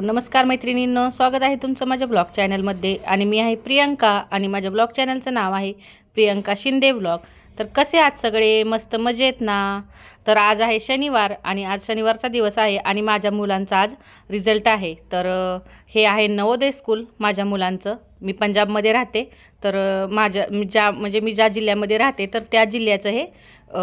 नमस्कार मैत्रिणींनो, स्वागत आहे तुमचं माझ्या ब्लॉग चॅनलमध्ये. आणि मी आहे प्रियंका आणि माझ्या ब्लॉग चॅनलचं नाव आहे प्रियंका शिंदे ब्लॉग. तर कसे आहात सगळे? मस्त मजेत ना? तर आज आहे शनिवार आणि आज शनिवारचा दिवस आहे आणि माझ्या मुलांचा आज रिझल्ट आहे. तर हे आहे नवोदय स्कूल माझ्या मुलांचं. मी पंजाबमध्ये राहते. तर मी ज्या जिल्ह्यामध्ये राहते तर त्या जिल्ह्याचं हे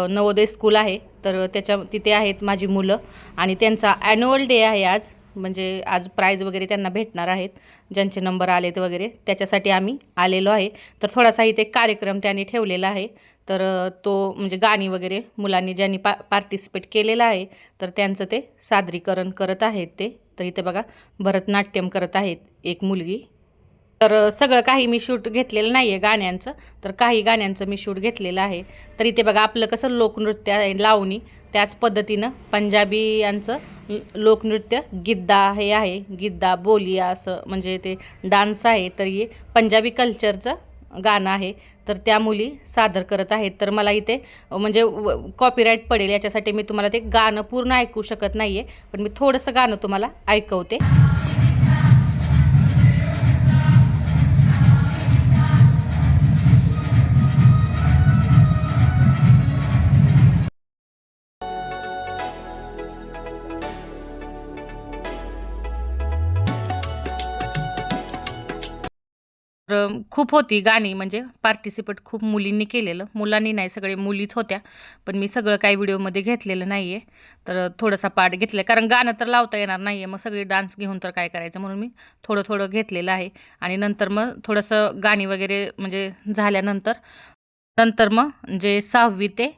नवोदय स्कूल आहे. तर तिथे आहेत माझी मुलं आणि त्यांचा ॲन्युअल डे आहे आज. म्हणजे आज प्राईज वगैरे त्यांना भेटणार आहेत, ज्यांचे नंबर आलेत वगैरे, त्याच्यासाठी आम्ही आलेलो आहे. तर थोडासा इथे कार्यक्रम त्यांनी ठेवलेला आहे. तर तो म्हणजे गाणी वगैरे मुलांनी ज्यांनी पार्टिसिपेट केलेलं आहे तर त्यांचं ते सादरीकरण करत आहेत ते. तर इथे बघा भरतनाट्यम करत आहेत एक मुलगी. तर सगळं काही मी शूट घेतलेलं नाही आहे गाण्यांचं, तर काही गाण्यांचं मी शूट घेतलेलं आहे. तर इथे बघा आपलं कसं लोकनृत्य आहे लावणी, त्याच पद्धतीनं पंजाबीयांचं लोकनृत्य गिद्दा हे आहे. गिद्दा बोलिया असं म्हणजे ते डान्स आहे. तर हे पंजाबी कल्चरचं गाणं आहे. तर त्या मुली सादर करत आहेत. तर मला इथे म्हणजे कॉपीराईट पडेल याच्यासाठी मी तुम्हाला ते गाणं पूर्ण ऐकू शकत नाही आहे, पण मी थोडंसं गाणं तुम्हाला ऐकवते. तर खूप होती गाणी, म्हणजे पार्टिसिपेट खूप मुलींनी केलेलं. मुलांनी नाही, सगळे मुलीच होत्या. पण मी सगळं काही व्हिडिओमध्ये घेतलेलं नाही आहे. तर थोडासा पार्ट घेतला कारण गाणं तर लावता येणार नाही आहे, मग सगळे डान्स घेऊन तर काय करायचं, म्हणून मी थोडं थोडं घेतलेलं आहे. आणि नंतर मग थोडंसं गाणी वगैरे म्हणजे झाल्यानंतर मग जे 6वी ते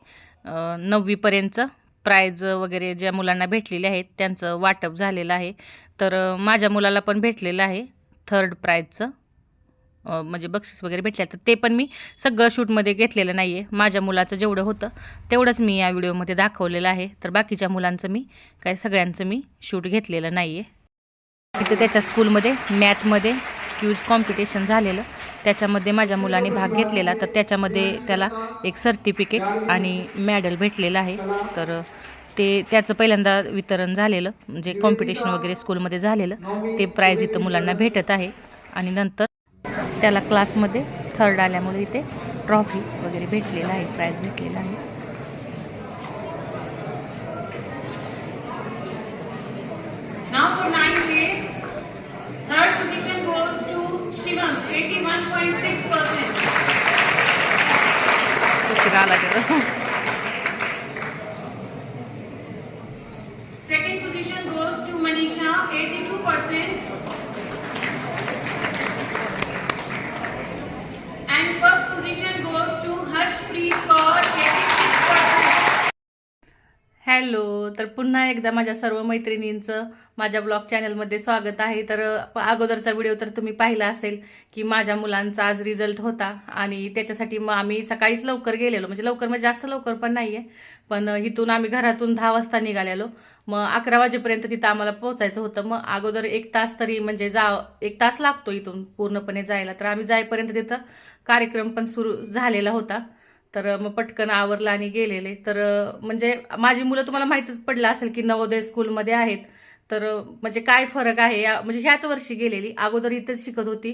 9वीपर्यंतचं प्राईज वगैरे ज्या मुलांना भेटलेले आहेत त्यांचं वाटप झालेलं आहे. तर माझ्या मुलाला पण भेटलेलं आहे 3rd प्राईजचं, म्हणजे बक्षीस वगैरे भेटले. तर ते पण मी सगळं शूटमध्ये घेतलेलं नाही आहे. माझ्या मुलाचं जेवढं होतं तेवढंच मी या व्हिडिओमध्ये दाखवलेलं आहे. तर बाकीच्या मुलांचं मी काय सगळ्यांचं मी शूट घेतलेलं नाही आहे. इथं त्याच्या स्कूलमध्ये मॅथमध्ये क्यूज कॉम्पिटिशन झालेलं, त्याच्यामध्ये माझ्या मुलाने भाग घेतलेला. तर त्याच्यामध्ये त्याला एक सर्टिफिकेट आणि मेडल भेटलेलं आहे. तर त्याचं पहिल्यांदा वितरण झालेलं, म्हणजे कॉम्पिटिशन वगैरे स्कूलमध्ये झालेलं, ते प्राईज इथं मुलांना भेटत आहे. आणि नंतर त्याला क्लासमध्ये 3rd आल्यामुळे इथे ट्रॉफी वगैरे भेटलेला आहे, प्राईज भेटलेला आहे. Now for 9th grade, 3rd position goes to Shivam, 81.6%. Second position goes to Manisha, 82%. And first position goes to Harshpreet Kaur, 86%. Hello, तर पुन्हा एकदा माझ्या सर्व मैत्रिणींचं माझ्या ब्लॉग चॅनलमध्ये स्वागत आहे. तर अगोदरचा व्हिडिओ तर तुम्ही पाहिला असेल की माझ्या मुलांचा आज रिझल्ट होता आणि त्याच्यासाठी मग आम्ही सकाळीच लवकर गेलेलो, म्हणजे लवकर म्हणजे जास्त लवकर पण नाही आहे, पण इथून आम्ही घरातून 10 वाजता निघालेलो. मग 11 वाजेपर्यंत तिथं आम्हाला पोहोचायचं होतं. मग अगोदर 1 तास तरी म्हणजे 1 तास लागतो इथून पूर्णपणे जायला. तर आम्ही जाईपर्यंत तिथं कार्यक्रम पण सुरू झालेला होता. तर मग पटकन आवरलं आणि गेलेले. तर म्हणजे माझी मुलं तुम्हाला माहीतच पडलं असेल की नवोदय स्कूलमध्ये आहेत. तर म्हणजे काय फरक आहे म्हणजे ह्याच वर्षी गेलेली, अगोदर इथंच शिकत होती.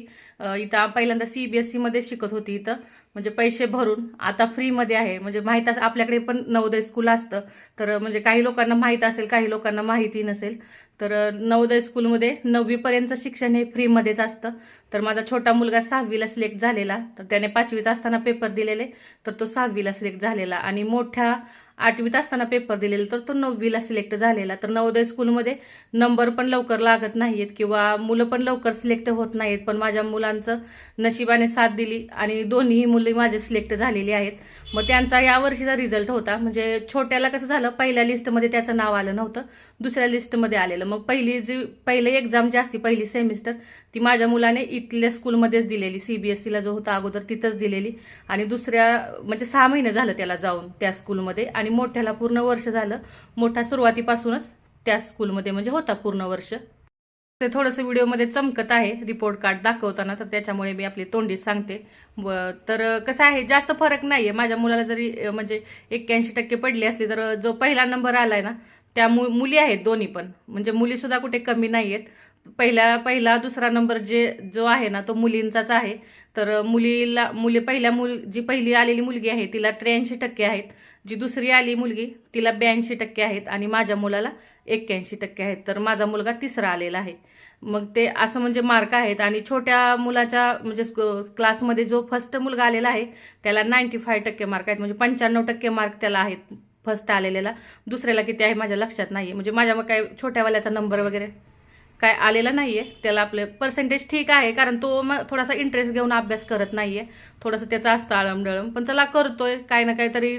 इथं पहिल्यांदा CBSE शिकत होती इथं, म्हणजे पैसे भरून. आता फ्रीमध्ये आहे. म्हणजे माहीत असं आपल्याकडे पण नवोदय स्कूल असतं, तर म्हणजे काही लोकांना माहीत असेल, काही लोकांना माहिती नसेल. तर नवोदय स्कूलमध्ये 9वीपर्यंतचं शिक्षण हे फ्रीमध्येच असतं. तर माझा छोटा मुलगा 6वीला सिलेक्ट झालेला, तर त्याने 5वीत असताना पेपर दिलेले, तर तो 6वीला सिलेक्ट झालेला. आणि मोठ्या 8वीत असताना पेपर दिलेला, तर तो 9वीला सिलेक्ट झालेला. तर नवोदय स्कूलमध्ये नंबर पण लवकर लागत नाहीत किंवा मुलं पण लवकर सिलेक्ट होत नाहीत. पण माझ्या मुलांचं नशिबाने साथ दिली आणि दोन्ही मुली माझे सिलेक्ट झालेली आहेत. मग त्यांचा या वर्षीचा रिझल्ट होता. म्हणजे छोट्याला कसं झालं, पहिल्या लिस्टमध्ये त्याचं नाव आलं नव्हतं, दुसऱ्या लिस्टमध्ये आलेलं. मग पहिली एक्झाम जी असती, पहिली सेमिस्टर, ती माझ्या मुलाने इथल्या स्कूलमध्येच दिलेली, CBSEला जो होता अगोदर तिथंच दिलेली. आणि दुसऱ्या म्हणजे 6 महिने झालं त्याला जाऊन त्या स्कूलमध्ये. आणि मोठ्याला पूर्ण वर्ष झालं. मोठा सुरुवातीपासूनच त्या स्कूलमध्ये म्हणजे होता पूर्ण वर्ष. ते थोडंसं व्हिडिओमध्ये चमकत आहे रिपोर्ट कार्ड दाखवताना, तर त्याच्यामुळे मी आपली तोंडी सांगते. तर कसं आहे, जास्त फरक नाही आहे. माझ्या मुलाला जरी म्हणजे 81% पडली असली, तर जो पहिला नंबर आलाय ना त्या मुली आहेत दोन्ही पण, म्हणजे मुलीसुद्धा कुठे कमी नाही आहेत. पहिला दुसरा नंबर जो आहे ना तो मुलींचाच आहे. तर जी पहिली आलेली मुलगी आहे तिला 83% आहेत, जी दुसरी आली मुलगी तिला 82% आहेत आणि माझ्या मुलाला 81% आहेत. तर माझा मुलगा तिसरा आलेला आहे. मग ते असं म्हणजे मार्क आहेत. आणि छोट्या मुलाच्या म्हणजे क्लासमध्ये जो फर्स्ट मुलगा आलेला आहे त्याला 95% मार्क आहेत, म्हणजे 95% मार्क त्याला आहेत फर्स्ट आलेल्याला. दुसऱ्याला किती आहे माझ्या लक्षात नाही, म्हणजे माझ्या मग काय छोट्यावाल्याचा नंबर वगैरे काय आलेला नाहीये. त्याला आपले पर्सेंटेज ठीक आहे, कारण तो मग थोडासा इंटरेस्ट घेऊन अभ्यास करत नाहीये, थोडंसं त्याचं असतं आळमडळम, पण चला करतोय काय ना काहीतरी.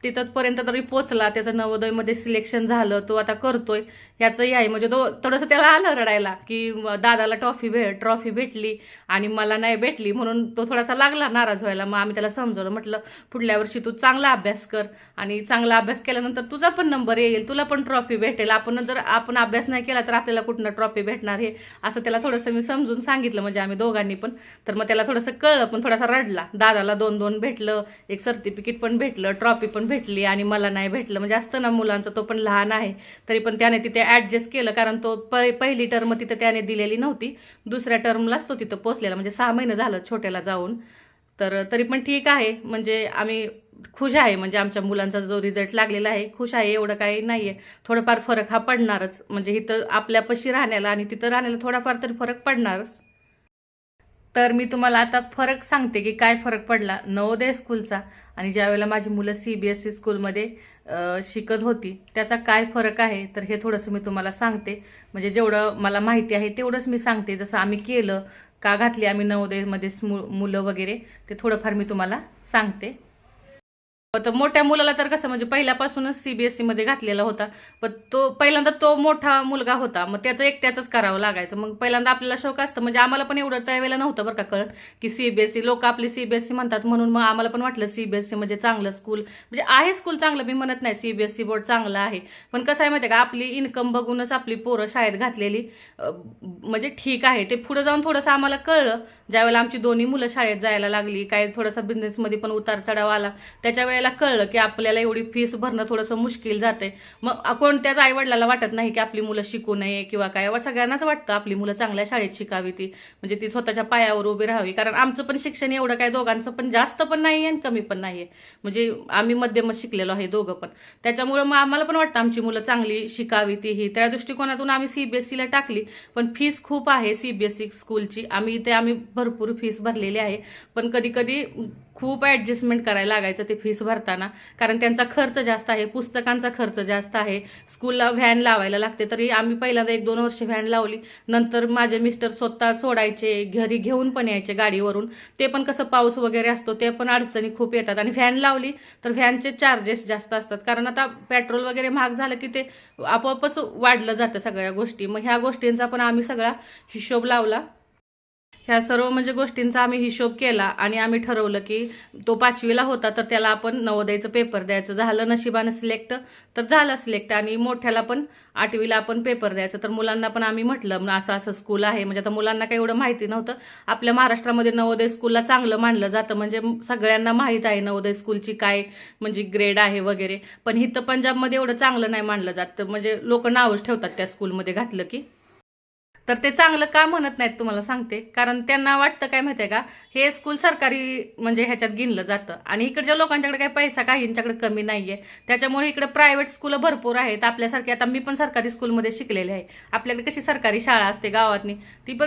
तिथपर्यंत तरी पोचला, त्याचं नवोदयमध्ये सिलेक्शन झालं, तो आता करतोय. ह्याचंही आहे म्हणजे तो थोडंसं त्याला आलं रडायला की दादाला ट्रॉफी भेटली आणि मला नाही भेटली, म्हणून तो थोडासा लागला नाराज व्हायला. मग आम्ही त्याला समजवलं, म्हटलं पुढल्या वर्षी तू चांगला अभ्यास कर आणि चांगला अभ्यास केल्यानंतर तुझा पण नंबर येईल, तुला पण ट्रॉफी भेटेल. जर आपण अभ्यास नाही केला तर आपल्याला कुठनं ट्रॉफी भेटणार हे असं त्याला थोडंसं मी समजून सांगितलं, म्हणजे आम्ही दोघांनी पण. तर मग त्याला थोडंसं कळलं, पण थोडासा रडला. दादाला 2-2 भेटलं, एक सर्टिफिकेट पण भेटलं, ट्रॉफी पण भेटली आणि मला नाही भेटलं. म्हणजे असतं ना मुलांचं, तो पण लहान आहे तरी पण त्याने तिथे ऍडजस्ट केलं, कारण तो पहिली टर्म तिथे त्याने दिलेली नव्हती, दुसऱ्या टर्मलाच तो तिथं पोचलेला, म्हणजे 6 महिने झालं छोट्याला जाऊन. तर तरी पण ठीक आहे, म्हणजे आम्ही खुश आहे, म्हणजे आमच्या मुलांचा जो रिझल्ट लागलेला आहे खुश आहे. एवढं काही नाहीये, थोडंफार फरक हा पडणारच, म्हणजे इथं आपल्यापाशी राहण्याला आणि तिथं राहण्याला थोडाफार तरी फरक पडणारच. तर मी तुम्हाला आता फरक सांगते की काय फरक पडला नवोदय स्कूलचा आणि ज्यावेळेला माझी मुलं CBSE स्कूलमध्ये शिकत होती त्याचा काय फरक आहे. तर हे थोडंसं मी तुम्हाला सांगते, म्हणजे जेवढं मला माहिती आहे तेवढंच मी सांगते. जसं आम्ही केलं, का घातली आम्ही नवोदयमध्ये मुलं वगैरे, ते थोडंफार मी तुम्हाला सांगते. तर मोठ्या मुलाला तर कसं म्हणजे पहिल्यापासूनच CBSE मध्ये घातलेला होता, पण पहिल्यांदा तो मोठा मुलगा होता, मग त्याचं एकट्याच करावं लागायचं. मग पहिल्यांदा आपल्याला शौक असतं, म्हणजे आम्हाला पण एवढं त्यावेळेला नव्हतं बरं का कळत की CBSE, लोक आपली CBSE म्हणतात म्हणून मग आम्हाला पण वाटलं CBSE म्हणजे चांगलं स्कूल, म्हणजे आहे स्कूल चांगलं, मी म्हणत नाही CBSE बोर्ड चांगलं आहे, पण कसं आहे माहिती आहे का, आपली इन्कम बघूनच आपली पोरं शाळेत घातलेली म्हणजे ठीक आहे. ते पुढे जाऊन थोडंसं आम्हाला कळलं, ज्यावेळेला आमची दोन्ही मुलं शाळेत जायला लागली, काय थोडासा बिझनेसमध्ये पण उतार चढाव आला, त्याच्या वेळेला कळलं की आपल्याला एवढी फीस भरणं थोडंसं मुश्किल जाते. मग कोणत्याच आईवडिलाला वाटत नाही की आपली मुलं शिकू नये किंवा काय, सगळ्यांनाच वाटतं आपली मुलं चांगल्या शाळेत शिकावी, ती म्हणजे ती स्वतःच्या पायावर उभी राहावी. कारण आमचं पण शिक्षण एवढं काय दोघांचं पण जास्त पण नाहीये आणि कमी पण नाहीये, म्हणजे आम्ही मध्यमच शिकलेलो आहे दोघं पण. त्याच्यामुळे मग आम्हाला पण वाटतं आमची मुलं चांगली शिकावी, ती त्या दृष्टिकोनातून आम्ही CBSE ला टाकली. पण फीस खूप आहे CBSE स्कूलची, आम्ही भरपूर फीस भरलेली आहे. पण कधी कधी खूप ऍडजस्टमेंट करायला लागायचं ते फीस भरताना, कारण त्यांचा खर्च जास्त आहे, पुस्तकांचा खर्च जास्त आहे, स्कूलला व्हॅन लावायला लागते. तरी आम्ही पहिल्यांदा 1-2 वर्ष व्हॅन लावली, नंतर माझे मिस्टर स्वतः सोडायचे, घरी घेऊन पण यायचे गाडीवरून. ते पण कसं पाऊस वगैरे असतो, ते पण अडचणी खूप येतात. आणि व्हॅन लावली तर व्हॅनचे चार्जेस जास्त असतात, कारण आता पेट्रोल वगैरे महाग झालं की ते आपोआपच वाढलं जातं सगळ्या गोष्टी. मग ह्या गोष्टींचा पण आम्ही सगळा हिशोब लावला. ह्या सर्व म्हणजे गोष्टींचा आम्ही हिशोब केला आणि आम्ही ठरवलं की तो 5वीला होता तर त्याला आपण नवोदयचं पेपर द्यायचं. झालं नशिबानं सिलेक्ट तर झालं सिलेक्ट, आणि मोठ्याला पण 8वीला आपण पेपर द्यायचं. तर मुलांना पण आम्ही म्हटलं असं असं स्कूल आहे, म्हणजे आता मुलांना काही एवढं माहिती नव्हतं. आपल्या महाराष्ट्रामध्ये नवोदय स्कूलला चांगलं मानलं जातं, म्हणजे सगळ्यांना माहीत आहे नवोदय स्कूलची काय म्हणजे ग्रेड आहे वगैरे. पण इथं पंजाबमध्ये एवढं चांगलं नाही मानलं जातं, म्हणजे लोक नावच ठेवतात त्या स्कूलमध्ये घातलं की. तर ते चांगलं का म्हणत नाहीत तुम्हाला सांगते, कारण त्यांना वाटतं काय माहितीये का, हे स्कूल सरकारी म्हणजे ह्याच्यात गिनलं जातं आणि इकडच्या लोकांच्याकडे काही पैसा काहींच्याकडे कमी नाहीये, त्याच्यामुळे इकडे प्रायव्हेट स्कूल भरपूर आहेत. आपल्यासारखे आता मी पण सरकारी स्कूलमध्ये शिकलेले आहे. आपल्याकडे कशी सरकारी शाळा असते गावातनी,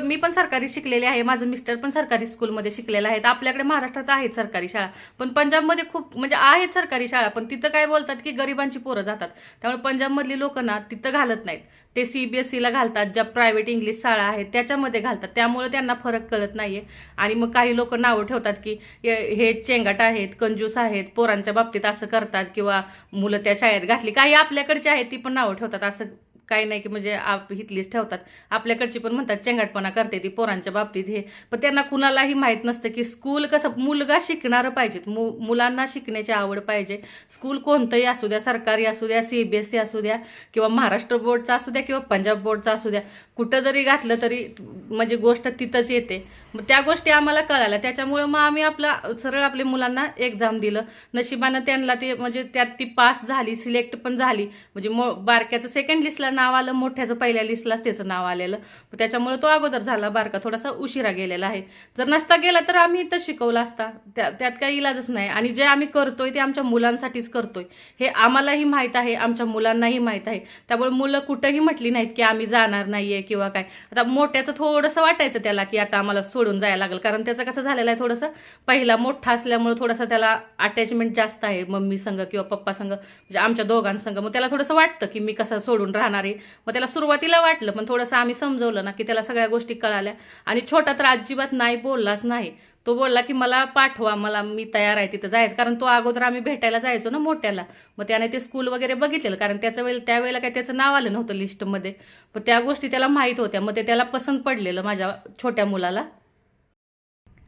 मी पण सरकारी शिकलेली आहे, माझं मिस्टर पण सरकारी स्कूलमध्ये शिकलेलं आहेत. आपल्याकडे महाराष्ट्रात आहेत सरकारी शाळा, पण पंजाबमध्ये खूप म्हणजे आहेत सरकारी शाळा, पण तिथं काय बोलतात की गरिबांची पोरं जातात, त्यामुळे पंजाबमधली लोक ना तिथं घालत नाहीत, ते CBSE ला घालतात, ज्या प्रायव्हेट इंग्लिश शाळा आहेत त्याच्यामध्ये घालतात, त्यामुळे त्यांना फरक कळत नाहीये. आणि मग काही लोक नावं ठेवतात की हे चेंगाट आहेत, कंजूस आहेत, पोरांच्या बाबतीत असं करतात, किंवा मुलं त्या शाळेत घातली, काही आपल्याकडचे आहेत ती पण नावं ठेवतात, असं काही नाही की म्हणजे इथलीच ठेवतात. आपल्याकडची पण म्हणतात चेंगाटपणा करते ती पोरांच्या बाबतीत हे. पण त्यांना कुणालाही माहीत नसतं की स्कूल कसं मुलगा शिकणारं पाहिजे, मुलांना शिकण्याची आवड पाहिजे. स्कूल कोणतंही असू द्या, सरकारी असू द्या, CBSE असू द्या किंवा महाराष्ट्र बोर्डचा असू द्या किंवा पंजाब बोर्डचा असू द्या, कुठं जरी घातलं तरी म्हणजे गोष्ट तिथंच येते. मग त्या गोष्टी आम्हाला कळाल्या. त्याच्यामुळं मग आम्ही सरळ आपल्या मुलांना एक्झाम दिलं. नशिबानं त्यांना ते म्हणजे त्यात ती पास झाली, सिलेक्ट पण झाली. म्हणजे बारक्याचं सेकंड लिस्टला नाव आलं, मोठ्याचं पहिल्या लिस्टलाच त्याचं नाव आलेलं. त्याच्यामुळे तो अगोदर झाला, बारका थोडासा उशिरा गेलेला आहे. जर नसता गेला तर आम्ही इथं शिकवलं असता, त्यात काही इलाजच नाही. आणि जे आम्ही करतोय ते आमच्या मुलांसाठीच करतोय हे आम्हालाही माहीत आहे, आमच्या मुलांनाही माहीत आहे. त्यामुळे मुलं कुठंही म्हटली नाहीत की आम्ही जाणार नाहीये किंवा काय. आता मोठ्याचं थोडंसं वाटायचं त्याला की आता आम्हाला सोडून जायला लागेल, कारण त्याचं कसं झालेलं आहे, थोडंसं पहिला मोठा असल्यामुळे थोडंसं त्याला अटॅचमेंट जास्त आहे मम्मी संग किंवा पप्पा संग, म्हणजे आमच्या दोघांसंग. मग त्याला थोडंसं वाटतं की मी कसं सोडून राहणार आहे. मग त्याला सुरुवातीला वाटलं, पण थोडंसं आम्ही समजवलं ना की त्याला सगळ्या गोष्टी कळाल्या. आणि छोटा तर अजिबात नाही बोललाच नाही. तो बोलला की मला पाठवा, मी तयार आहे तिथं जायचं. कारण तो अगोदर आम्ही भेटायला जायचो ना मोठ्याला, मग त्याने ते स्कूल वगैरे बघितलेलं, कारण त्यावेळेला काय त्याचं नाव आलं नव्हतं लिस्टमध्ये. पण त्या गोष्टी त्याला माहीत होत्या. मग ते त्याला पसंत पडलेलं माझ्या छोट्या मुलाला.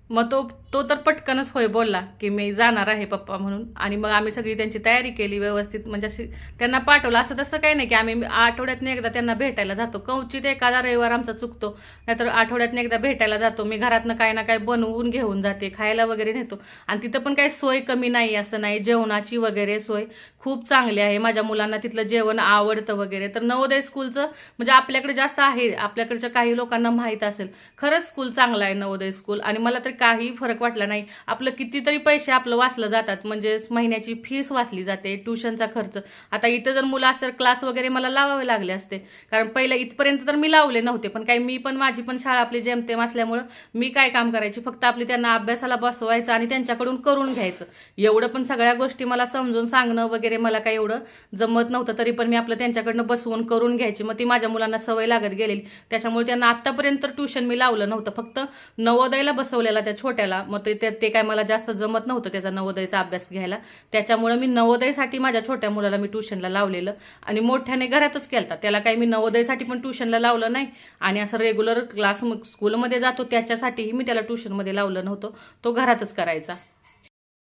मग तो तर पटकनच होय बोलला की मी जाणार आहे पप्पा म्हणून. आणि मग आम्ही सगळी त्यांची तयारी केली व्यवस्थित, म्हणजे अशी त्यांना पाठवलं. असं तसं काही नाही की आम्ही आठवड्यातनं एकदा त्यांना भेटायला जातो. कवचित एखादा रविवार आमचा चुकतो, नाहीतर आठवड्यातनं एकदा भेटायला जातो. मी घरातनं काय ना काय बनवून घेऊन जाते, खायला वगैरे नेतो. आणि तिथं पण काही सोय कमी नाही असं नाही, जेवणाची वगैरे सोय खूप चांगली आहे. माझ्या मुलांना तिथलं जेवण आवडतं वगैरे. तर नवोदय स्कूलचं म्हणजे आपल्याकडे जास्त आहे, आपल्याकडच्या काही लोकांना माहीत असेल. खरंच स्कूल चांगलं आहे नवोदय स्कूल. आणि मला तर काही फरक वाटला नाही. आपलं कितीतरी पैसे आपलं वाचलं जातात, म्हणजे महिन्याची फीस वाचली जाते, ट्युशनचा खर्च. आता इथं जर मुलं असं क्लास वगैरे मला लावावे लागले असते, कारण पहिलं इथपर्यंत तर मी लावले नव्हते. पण काही माझी पण शाळा आपली जेमतेम असल्यामुळं मी काय काम करायची, फक्त आपली त्यांना अभ्यासाला बसवायचं आणि त्यांच्याकडून करून घ्यायचं एवढं. पण सगळ्या गोष्टी मला समजून सांगणं वगैरे मला काही एवढं जमत नव्हतं. तरी पण मी आपलं त्यांच्याकडनं बसवून करून घ्यायची. मग ती माझ्या मुलांना सवय लागत गेलेली. त्याच्यामुळे त्यांना आत्तापर्यंत ट्युशन मी लावलं नव्हतं, फक्त नवोदयला बसवलेला त्या छोट्याला. मग ते काय मला जास्त जमत नव्हतं त्याचा नवोदयचा अभ्यास घ्यायला. त्याच्यामुळे मी नवोदयसाठी माझ्या छोट्या मुलाला मी ट्युशनला लावलेलं. आणि मोठ्याने घरातच केलता, त्याला काही मी नवोदयसाठी पण ट्युशनला लावलं नाही. आणि असं रेग्युलर क्लास स्कूलमध्ये जातो त्याच्यासाठीही मी त्याला ट्युशनमध्ये लावलं नव्हतं, तो घरातच करायचा.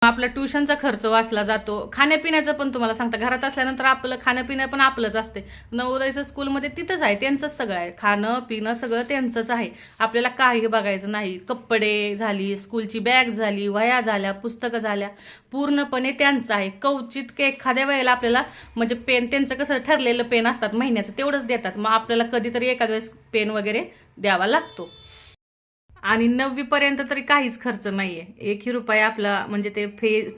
आपला ट्युशनचा खर्च वाचला जातो. खाण्यापिण्याचं पण तुम्हाला सांगता, घरात असल्यानंतर आपलं खाणंपिणं पण आपलंच असते. नवोदयचं स्कूलमध्ये तिथंच आहे, त्यांचंच सगळं आहे, खाणं पिणं सगळं त्यांचंच आहे. आपल्याला काही बघायचं नाही. कपडे झाली, स्कूलची बॅग झाली, वह्या झाल्या, पुस्तकं झाल्या, पूर्णपणे त्यांचं आहे. कवचित एखाद्या वेळेला आपल्याला म्हणजे पेन, त्यांचं कसं ठरलेलं पेन असतात महिन्याचं, तेवढंच देतात. मग आपल्याला कधीतरी एखाद्या वेळेस पेन वगैरे द्यावा लागतो. आणि 9वी पर्यंत तरी काहीच खर्च नाहीये, 1ही रुपया आपला म्हणजे ते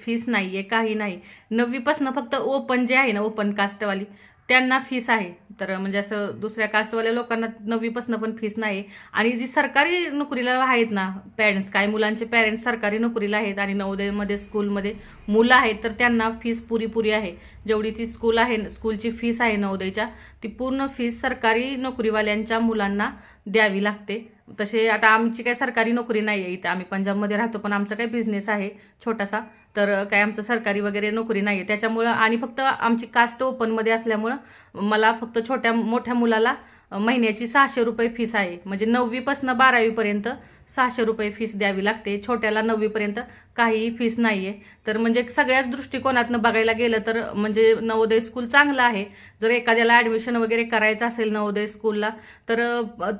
फीस नाहीये, काही नाही. 9वी पासून फक्त ओपन जे आहे ना, ओपन कास्टवाली त्यांना फीस आहे. तर म्हणजे असं दुसऱ्या कास्टवाल्या लोकांना 9वी पासून पण फीस नाही. आणि जी सरकारी नोकरीला आहेत ना पेरेंट्स, काही मुलांचे पेरेंट्स सरकारी नोकरीला आहेत आणि नवोदयमध्ये स्कूलमध्ये मुलं आहेत, तर त्यांना फीस पुरी आहे. जेवढी ती स्कूल आहे, स्कूलची फीस आहे नवोदयच्या, ती पूर्ण फीस सरकारी नोकरीवाल्यांच्या मुलांना द्यावी लागते. तसे आता आमची काही सरकारी नोकरी नाही आहे इथं, आम्ही पंजाबमध्ये राहतो, पण आमचा काही बिझनेस आहे छोटासा. तर काय आमचं सरकारी वगैरे नोकरी नाही आहे त्याच्यामुळं. आणि फक्त आमची कास्ट ओपनमध्ये असल्यामुळं मला फक्त मोठ्या मुलाला महिन्याची 600 रुपये फीस आहे. म्हणजे 9वी पासून 12वी पर्यंत 600 रुपये फीस द्यावी लागते. छोट्याला 9वी पर्यंत काहीही फीस नाहीये. तर म्हणजे सगळ्याच दृष्टिकोनातनं बघायला गेलं तर म्हणजे नवोदय स्कूल चांगलं आहे. जर एखाद्याला ॲडमिशन वगैरे करायचं असेल नवोदय स्कूलला तर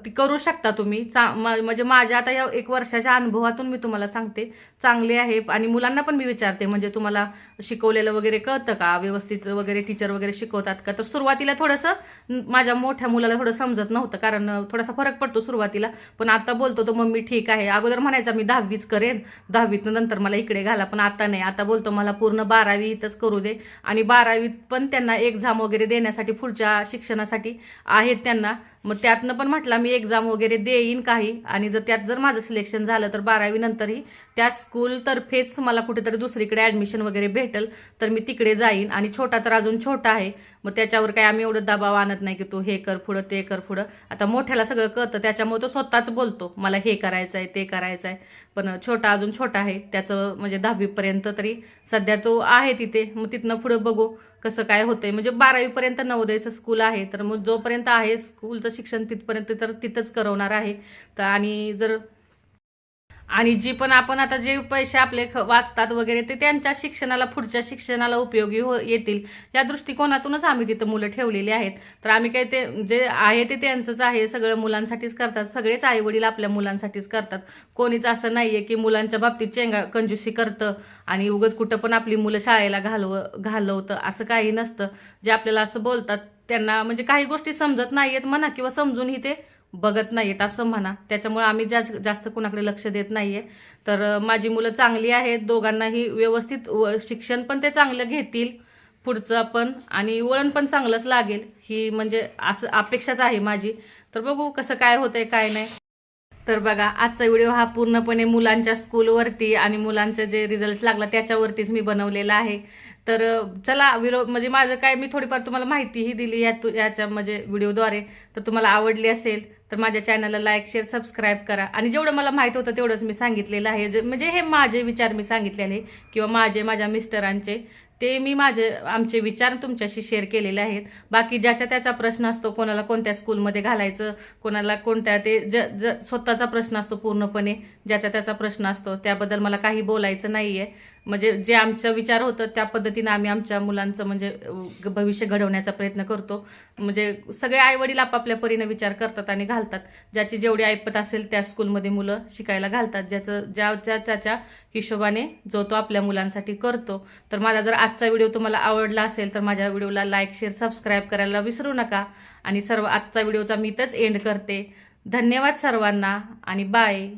ती करू शकता तुम्ही. म्हणजे माझ्या आता या 1 वर्षाच्या अनुभवातून मी तुम्हाला सांगते, चांगले आहे. आणि मुलांना पण मी विचारते, म्हणजे तुम्हाला शिकवलेलं वगैरे कळतं का, व्यवस्थित वगैरे टीचर वगैरे शिकवतात का. तर सुरुवातीला थोडंसं माझ्या मोठ्या मुलाला थोडं समजत नव्हतं, कारण थोडासा फरक पडतो सुरुवातीला. पण आता बोलतो तो मम्मी ठीक आहे. अगोदर म्हणायचा मी 10वीच करेन, 10वीत नंतर मला इकडे घाला. पण आता नाही, आता बोलतो मला पूर्ण 12वी इथंच करू दे. आणि 12वीत पण त्यांना एक्झाम वगैरे देण्यासाठी पुढच्या शिक्षणासाठी आहेत त्यांना. मग त्यातनं पण म्हटलं मी एक्झाम वगैरे देईन काही. आणि जर माझं सिलेक्शन झालं तर 12वी नंतरही त्या स्कूलतर्फेच मला कुठेतरी दुसरीकडे ॲडमिशन वगैरे भेटेल तर मी तिकडे जाईन. आणि छोटा तर अजून छोटा आहे, मग त्याच्यावर काही आम्ही एवढं दबाव आणत नाही की तू हे कर पुढं ते कर पुढं. आता मोठ्याला सगळं कळतं त्याच्यामुळे तो स्वतःच बोलतो मला हे करायचं आहे ते करायचं आहे. पण छोटा अजून छोटा आहे, त्याचं म्हणजे 10वी पर्यंत तरी सध्या तो आहे तिथे. मग तिथनं पुढं बघू कसं काय होतंय. म्हणजे 12वी पर्यंत नवोदयचं स्कूल आहे, तर मग जोपर्यंत आहे स्कूलचं शिक्षण तिथपर्यंत तर तिथंच करवणार आहे. तर आणि जी पण आपण आता जे पैसे आपले वाचतात वगैरे ते त्यांच्या शिक्षणाला, पुढच्या शिक्षणाला उपयोगी येतील या दृष्टिकोनातूनच आम्ही तिथं मुलं ठेवलेली आहेत. तर आम्ही काही ते जे आहे ते त्यांचंच आहे, सगळं मुलांसाठीच करतात. सगळेच आईवडील आपल्या मुलांसाठीच करतात. कोणीच असं नाही आहे की मुलांच्या बाबतीत कंजूसी करतं आणि उगाच कुठं पण आपली मुलं शाळेला घालवतं, असं काही नसतं. जे आपल्याला असं बोलतात त्यांना म्हणजे काही गोष्टी समजत नाही आहेत म्हणा, किंवा समजूनही ते बघत नाहीत असं म्हणा. त्याच्यामुळे आम्ही जास्त कोणाकडे लक्ष देत नाहीये. तर माझी मुलं चांगली आहेत, दोघांनाही व्यवस्थित शिक्षण पण ते चांगलं घेतील पुढचं पण, आणि वळण पण चांगलंच लागेल ही म्हणजे असं अपेक्षाच आहे माझी. तर बघू कसं काय होतंय काय नाही. तर बघा, आजचा व्हिडिओ हा पूर्णपणे मुलांच्या स्कूलवरती आणि मुलांचा जे रिझल्ट लागला त्याच्यावरतीच मी बनवलेला आहे. तर चला म्हणजे माझं काय, मी थोडीफार तुम्हाला माहितीही दिली याच्या म्हणजे व्हिडिओद्वारे. तर तुम्हाला आवडली असेल तर माझ्या चॅनलला लाईक, शेअर, सबस्क्राईब करा. आणि जेवढं मला माहित होतं तेवढंच मी सांगितलेलं आहे. म्हणजे हे माझे विचार मी सांगितलेले, किंवा माझ्या मिस्टरांचे ते मी आमचे विचार तुमच्याशी शेअर केलेले आहेत. बाकी ज्याचा त्याचा प्रश्न असतो, कोणाला कोणत्या स्कूलमध्ये घालायचं, कोणाला कोणत्या, ते स्वतःचा प्रश्न असतो पूर्णपणे, ज्याचा त्याचा प्रश्न असतो. त्याबद्दल मला काही बोलायचं नाहीये. म्हणजे जे आमचं विचार होतं त्या पद्धतीनं आम्ही आमच्या मुलांचं म्हणजे भविष्य घडवण्याचा प्रयत्न करतो. म्हणजे सगळे आईवडील आपापल्या परीने विचार करतात आणि घालतात. ज्याची जेवढी ऐपत असेल त्या स्कूलमध्ये मुलं शिकायला घालतात. ज्याच्या हिशोबाने जो तो आपल्या मुलांसाठी करतो. तर माझा जर आजचा व्हिडिओ तुम्हाला आवडला असेल तर माझ्या व्हिडिओला लाईक, शेअर, सबस्क्राईब करायला विसरू नका. आणि आजचा व्हिडिओचा मी इथंच एंड करते. धन्यवाद सर्वांना आणि बाय.